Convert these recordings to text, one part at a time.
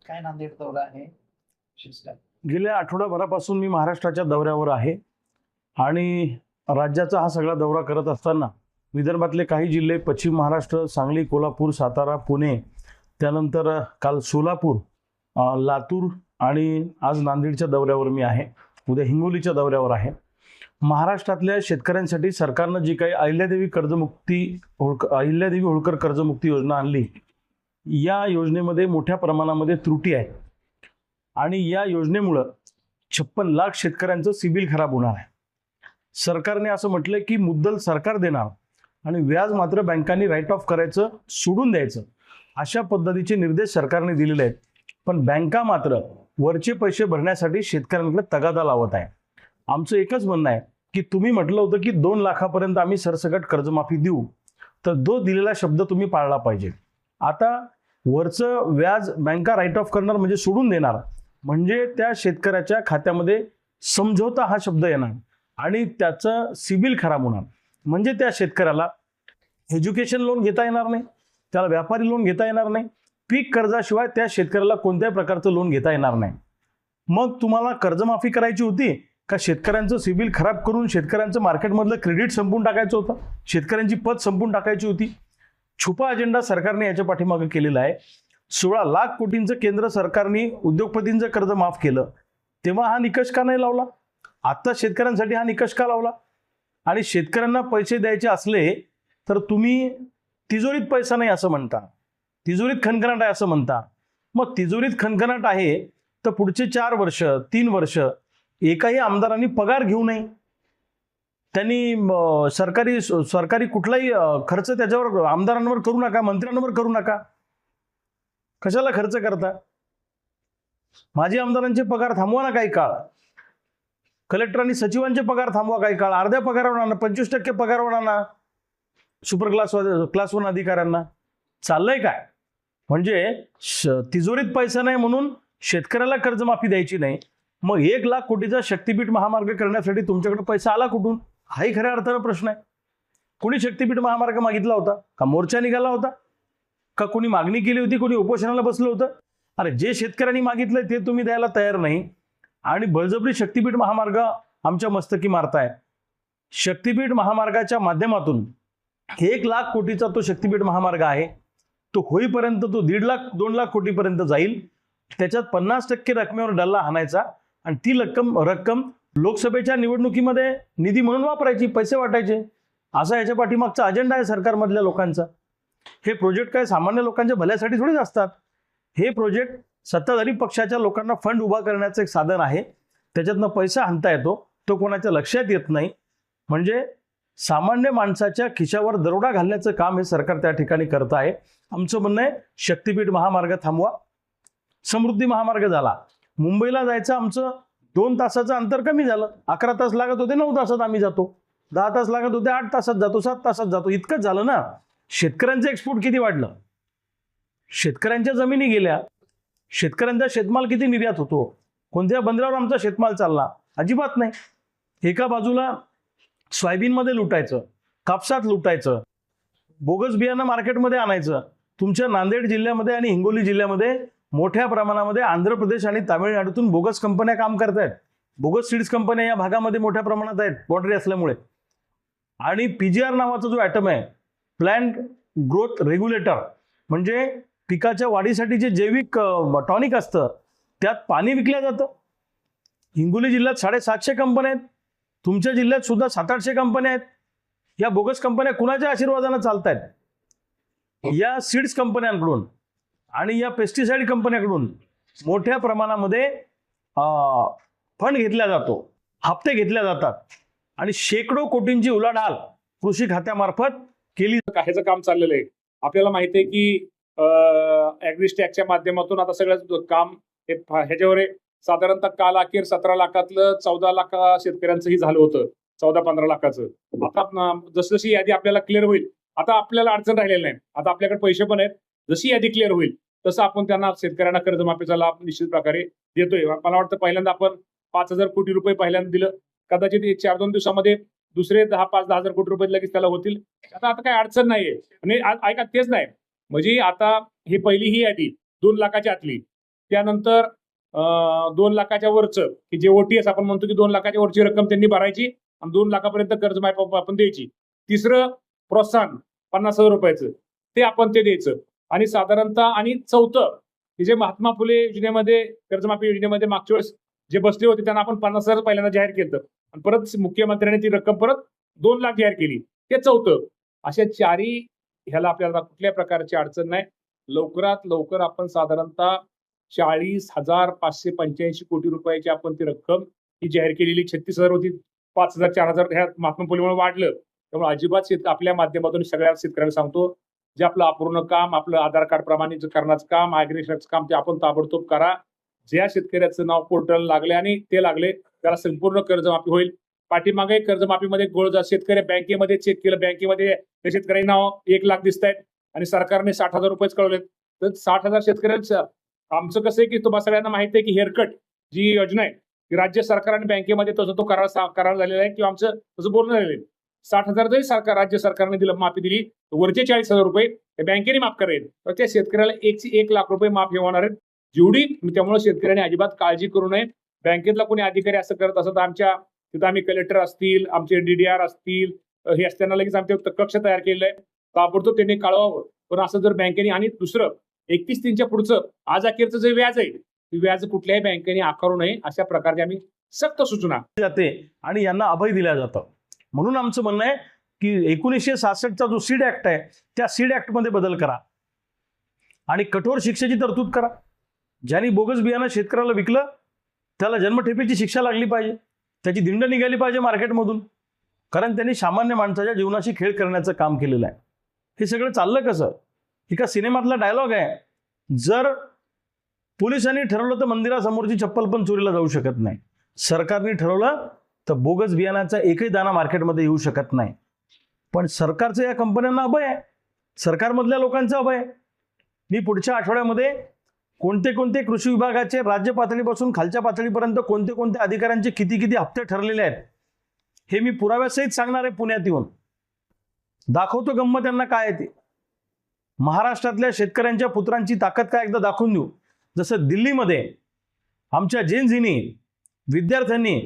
काय नांदेड दौरा आहे विशेष काय? गेल्या आठवडाभरापासून मी महाराष्ट्राच्या दौऱ्यावर आहे आणि राज्याचा हा सगळा दौरा करत असताना विदर्भातले काही जिल्हे, पश्चिम महाराष्ट्र, सांगली, कोल्हापूर, सातारा, पुणे, त्यानंतर काल सोलापूर, लातूर आणि आज नांदेडच्या दौऱ्यावर मी आहे. उद्या हिंगोलीच्या दौऱ्यावर आहे. महाराष्ट्रातल्या शेतकऱ्यांसाठी सरकारनं जी काही अहिल्यादेवी होळकर कर्जमुक्ती योजना आणली, या योजनेमध्ये मोठ्या प्रमाणामध्ये त्रुटी आहेत आणि या योजनेमुळं 56 लाख शेतकऱ्यांचं सिबिल खराब होणार आहे. सरकारने असं म्हटलंय की मुद्दल सरकार देणार आणि व्याज मात्र बँकांनी राईट ऑफ करायचं, सोडून द्यायचं, अशा पद्धतीचे निर्देश सरकारने दिलेले आहेत. पण बँका मात्र वरचे पैसे भरण्यासाठी शेतकऱ्यांकडे तगादा लावत आहे. आमचं एकच म्हणणं आहे की तुम्ही म्हटलं होतं की 2 लाखापर्यंत आम्ही सरसकट कर्जमाफी देऊ, तर जो दिलेला शब्द तुम्ही पाळला पाहिजे. आता वरचं व्याज बँका राईट ऑफ करणार म्हणजे सोडून देणार, म्हणजे त्या शेतकऱ्याच्या खात्यामध्ये समझोता हा शब्द येणार आणि त्याचं सिबिल खराब होणार. म्हणजे त्या शेतकऱ्याला एज्युकेशन लोन घेता येणार नाही, त्याला व्यापारी लोन घेता येणार नाही, पीक कर्जाशिवाय त्या शेतकऱ्याला कोणत्याही प्रकारचं लोन घेता येणार नाही. मग तुम्हाला कर्जमाफी करायची होती का शेतकऱ्यांचं सिबिल खराब करून शेतकऱ्यांचं मार्केटमधलं क्रेडिट संपून टाकायचं होतं, शेतकऱ्यांची पत संपून टाकायची होती? छुपा अजेंडा सरकारने याच्या पाठीमागे केलेला आहे. 16 लाख कोटींचं केंद्र सरकारने उद्योगपतींचं कर्ज माफ केलं, तेव्हा हा निकष का नाही लावला? आता शेतकऱ्यांसाठी हा निकष का लावला? आणि शेतकऱ्यांना पैसे द्यायचे असले तर तुम्ही तिजोरीत पैसा नाही असं म्हणता, तिजोरीत खणखणाट आहे असं म्हणता. मग तिजोरीत खणखणाट आहे तर पुढचे 4 वर्ष 3 वर्ष एकाही आमदारांनी पगार घेऊ नये, त्यांनी सरकारी कुठलाही खर्च त्याच्यावर आमदारांवर करू नका, मंत्र्यांवर करू नका. कशाला खर्च करता? माजी आमदारांचे पगार थांबवा ना काही काळ, कलेक्टर आणि सचिवांचे पगार थांबवा काही काळ, अर्ध्या पगारावर आणा, 25% पगारावर आणा सुपर क्लास 1 अधिकाऱ्यांना. चाललंय काय? म्हणजे तिजोरीत पैसा नाही म्हणून शेतकऱ्याला कर्जमाफी द्यायची नाही, मग 1 लाख कोटीचा शक्तीपीठ महामार्ग करण्यासाठी तुमच्याकडे पैसा आला कुठून? हाही खऱ्या अर्थानं प्रश्न आहे. कोणी शक्तीपीठ महामार्ग मागितला होता का? मोर्चा निघाला होता का? कोणी मागणी केली होती? कोणी उपोषणाला बसलं होतं? अरे जे शेतकऱ्यांनी मागितलंय ते तुम्ही द्यायला तयार नाही आणि बळजबरी शक्तीपीठ महामार्ग आमच्या मस्तकी मारताय. शक्तीपीठ महामार्गाच्या माध्यमातून 1 लाख कोटीचा तो शक्तीपीठ महामार्ग आहे, तो होईपर्यंत तो 1.5 लाख 2 लाख कोटीपर्यंत जाईल. त्याच्यात 50% रकमेवर डल्ला हाणायचा आणि ती रक्कम लोकसभेच्या निवडणुकीमध्ये निधी म्हणून वापरायची, पैसे वाटायचे. असा याच्या पाठीमागचा अजेंडा आहे सरकारमधल्या लोकांचा. हे प्रोजेक्ट काय सामान्य लोकांच्या भल्यासाठी थोडीच असतात. हे प्रोजेक्ट सत्ताधारी पक्षाच्या लोकांना फंड उभा करण्याचं एक साधन आहे, त्याच्यातनं पैसा हाणता येतो, तो कोणाच्या लक्षात येत नाही. म्हणजे सामान्य माणसाच्या खिशावर दरोडा घालण्याचं काम हे सरकार त्या ठिकाणी करत आहे. आमचं म्हणणं आहे शक्तीपीठ महामार्ग थांबवा. समृद्धी महामार्ग झाला, मुंबईला जायचं आमचं 2 तासाचं अंतर कमी झालं. 11 तास लागत होते, 9 तासात आम्ही जातो. 10 तास लागत होते, 8 तासात जातो, 7 तासात जातो. इतकंच झालं ना. शेतकऱ्यांचं एक्सपोर्ट किती वाढलं, शेतकऱ्यांच्या जमिनी गेल्या, शेतकऱ्यांचा शेतमाल किती निर्यात होतो, कोणत्या बंदरावर आमचा शेतमाल चालला? अजिबात नाही. एका बाजूला सोयाबीनमध्ये लुटायचं, कापसात लुटायचं, बोगस बियाणं मार्केटमध्ये आणायचं. तुमच्या नांदेड जिल्ह्यामध्ये आणि हिंगोली जिल्ह्यामध्ये मोठ्या प्रमाणामध्ये आंध्र प्रदेश आणि तामिळनाडूतून बोगस कंपन्या काम करतायत. बोगस सीड्स कंपन्या या भागामध्ये मोठ्या प्रमाणात आहेत बॉर्डरी असल्यामुळे. आणि PGR नावाचा जो ॲटम आहे, प्लॅन्ट ग्रोथ रेग्युलेटर, म्हणजे पिकाच्या वाढीसाठी जे जैविक टॉनिक असतं त्यात पाणी विकलं जातं. हिंगोली जिल्ह्यात 750 कंपन्या आहेत, तुमच्या जिल्ह्यात सुद्धा 700-800 कंपन्या आहेत. या बोगस कंपन्या कुणाच्या आशीर्वादाने चालत आहेत? या सीड्स कंपन्यांकडून आणि या पेस्टिसाइड कंपन्यांकडून मोठ्या प्रमाणामध्ये फंड घेतला जातो, हप्ते घेतले जातात आणि शेकडो कोटींची उलाढाल कृषी खात्यामार्फत केली. ह्याचं काम चाललेलं आहे. आपल्याला माहिती आहे की ॲग्रिस्टॅकच्या माध्यमातून आता सगळं काम ह्याच्यावर साधारणतः काल अखेर 17 लाखातलं 14 लाख शेतकऱ्यांचंही झालं होतं, 14-15 लाखाचं. आता जसजशी यादी आपल्याला क्लिअर होईल, आता आपल्याला अडचण राहिलेली नाही. आता आपल्याकडे पैसे पण आहेत. जशी यादी क्लिअर होईल तसं आपण त्यांना शेतकऱ्यांना कर्जमाफीचा लाभ निश्चित प्रकारे देतोय. मला वाटतं पहिल्यांदा आपण 5,000 कोटी रुपये पहिल्यांदा दिलं, कदाचित 1-2 दिवसामध्ये दुसरे 5-10 हजार कोटी रुपये लगेच त्याला होतील. आता काही अडचण नाहीये. आणि ऐका, तेच नाही म्हणजे आता ही पहिली ही यादी 2 लाखाच्या आतली, त्यानंतर 2 लाखाच्या वरचं की जे OTS आपण म्हणतो की 2 लाखाच्या वरची रक्कम त्यांनी भरायची आणि 2 लाखापर्यंत कर्जमाफी आपण द्यायची. तिसरं प्रोत्साहन 50,000 रुपयाचं ते आपण ते द्यायचं. आणि साधारणतः आणि चौथं की जे महात्मा फुले योजनेमध्ये कर्जमाफी योजनेमध्ये मागच्या वेळेस जे बसले होते त्यांना आपण 50,000 पहिल्यांदा जाहीर केलं आणि परत मुख्यमंत्र्यांनी ती रक्कम परत 2 लाख जाहीर केली. ते चौथं. अशा चारही ह्याला आपल्याला कुठल्या प्रकारची अडचण नाही. लवकरात लवकर आपण साधारणतः 40,585 कोटी रुपयाची आपण ती रक्कम ही जाहीर केलेली. 36,000 होती, 5,000 4,000 ह्या महात्मा फुलेमुळे वाढलं. त्यामुळे अजिबात आपल्या माध्यमातून सगळ्या शेतकऱ्यांना सांगतो, जे आपलं अपूर्ण काम, आपलं आधार कार्ड प्रमाणित करण्याचं काम, ॲग्रिकल्चरचं काम ते आपण ताबडतोब करा. ज्या शेतकऱ्याचं नाव पोर्टल लागले आणि ते लागले त्याला संपूर्ण कर्जमाफी होईल. पाठीमागे कर्जमाफीमध्ये गोळ शेतकरी बँकेमध्ये चेक केलं, बँकेमध्ये त्या शेतकऱ्यांनी नाव 1 लाख दिसत आहेत आणि सरकारने 60,000 रुपयेच कळवलेत. तर 60,000 शेतकऱ्यांचं आमचं कसं आहे की तुम्हाला सगळ्यांना माहिती आहे की हेअरकट जी योजना आहे ती राज्य सरकार आणि बँकेमध्ये तसं तो करार झालेला आहे किंवा आमचं तसं बोलणं झालेलं आहे. 60,000 जरी राज्य सरकारने दिलं, माफी दिली, तर वरचे 40,000 रुपये बँकेने माफ करेल. तर त्या शेतकऱ्याला 1 लाख रुपये माफी होणार आहेत. जेवढी त्यामुळे शेतकऱ्यांनी अजिबात काळजी करू नये. बँकेतला कोणी अधिकारी असं करत असत आमच्या तिथं आम्ही कलेक्टर असतील, आमचे DDR असतील, हे असताना लगेच आमचे कक्ष तयार केलेलं आहे. ताबडतोब त्यांनी कळवावं. पण असं जर बँकेने आणि दुसरं 31/3च्या पुढचं आज अखेरचं जे व्याज आहे ते व्याज कुठल्याही बँकेने आकारू नये अशा प्रकारची आम्ही सक्त सूचना जाते आणि यांना अभय दिलं जातं. म्हणून आमचं म्हणणं आहे की 1966चा जो सीड ऍक्ट आहे त्या सीड ऍक्टमध्ये बदल करा आणि कठोर शिक्षेची तरतूद करा. ज्यांनी बोगस बियाणं शेतकऱ्याला विकलं त्याला जन्मठेपेची शिक्षा लागली पाहिजे, त्याची दिंड निघाली पाहिजे मार्केटमधून, कारण त्यांनी सामान्य माणसाच्या जीवनाशी खेळ करण्याचं काम केलेलं आहे. हे सगळं चाललं कसं? एका सिनेमातला डायलॉग आहे, जर पोलिसांनी ठरवलं तर मंदिरासमोरची चप्पल पण चोरीला जाऊ शकत नाही. सरकारने ठरवलं तर बोगस बियाणाचा एकही दाना मार्केटमध्ये येऊ शकत नाही. पण सरकारचं या कंपन्यांना अभय आहे, सरकारमधल्या लोकांचं अभय आहे. मी पुढच्या आठवड्यामध्ये कोणते कोणते कृषी विभागाचे राज्य पातळीपासून खालच्या पातळीपर्यंत कोणते कोणते अधिकाऱ्यांचे किती हप्ते ठरलेले आहेत हे मी पुराव्यासहित सांगणार आहे. पुण्यात येऊन दाखवतो गंमत त्यांना काय आहे ते. महाराष्ट्रातल्या शेतकऱ्यांच्या पुत्रांची ताकद काय एकदा दाखवून देऊ. जसं दिल्लीमध्ये आमच्या जेनझीनी विद्यार्थ्यांनी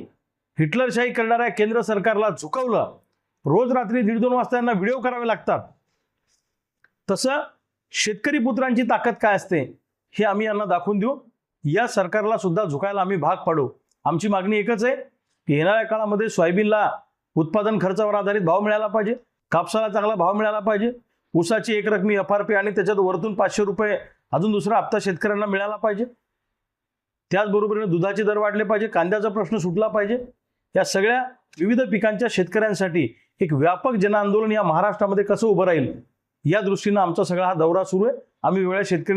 हिटलरशाही करणाऱ्या केंद्र सरकारला झुकवलं, रोज रात्री 1:30-2 वाजता यांना व्हिडिओ करावे लागतात, तसं शेतकरी पुत्रांची ताकद काय असते हे आम्ही यांना दाखवून देऊ. या सरकारला सुद्धा झुकायला आम्ही भाग पाडू. आमची मागणी एकच आहे की येणाऱ्या काळामध्ये सोयाबीनला उत्पादन खर्चावर आधारित भाव मिळाला पाहिजे, कापसाला चांगला भाव मिळाला पाहिजे, ऊसाची एक रकमी FRP आणि त्याच्यात वरतून 500 रुपये अजून दुसरा हप्ता शेतकऱ्यांना मिळाला पाहिजे. त्याचबरोबरीने दुधाचे दर वाढले पाहिजे, कांद्याचा प्रश्न सुटला पाहिजे. या सगळ्या विविध पिकांच्या शेतकऱ्यांसाठी एक व्यापक जनआंदोलन या महाराष्ट्रामध्ये कसं उभं राहील या दृष्टीनं आमचा सगळा हा दौरा सुरू आहे. आम्ही वेगळ्या शेतकरी